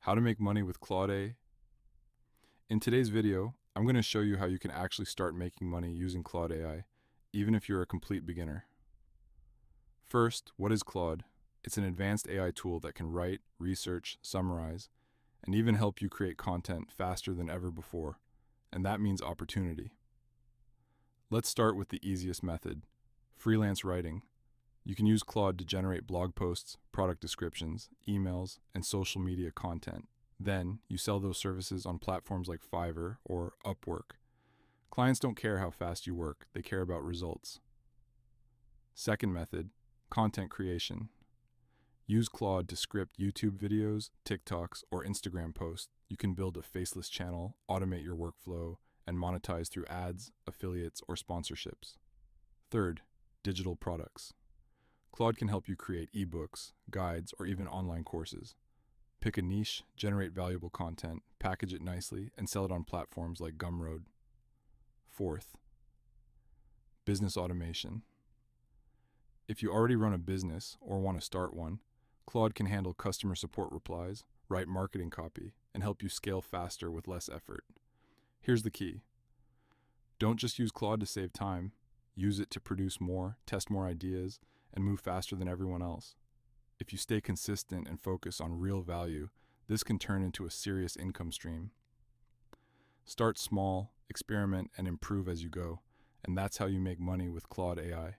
How to make money with Claude AI. In today's video, I'm going to show you how you can actually start making money using Claude AI, even if you're a complete beginner. First, what is Claude? It's an advanced AI tool that can write, research, summarize, and even help you create content faster than ever before, and that means opportunity. Let's start with the easiest method, freelance writing. You can use Claude to generate blog posts, product descriptions, emails, and social media content. Then, you sell those services on platforms like Fiverr or Upwork. Clients don't care how fast you work, they care about results. Second method, content creation. Use Claude to script YouTube videos, TikToks, or Instagram posts. You can build a faceless channel, automate your workflow, and monetize through ads, affiliates, or sponsorships. Third, digital products. Claude can help you create ebooks, guides, or even online courses. Pick a niche, generate valuable content, package it nicely, and sell it on platforms like Gumroad. Fourth, business automation. If you already run a business or want to start one, Claude can handle customer support replies, write marketing copy, and help you scale faster with less effort. Here's the key. Don't just use Claude to save time. Use it to produce more, test more ideas, and move faster than everyone else. If you stay consistent and focus on real value, this can turn into a serious income stream. Start small, experiment, and improve as you go, and that's how you make money with Claude AI.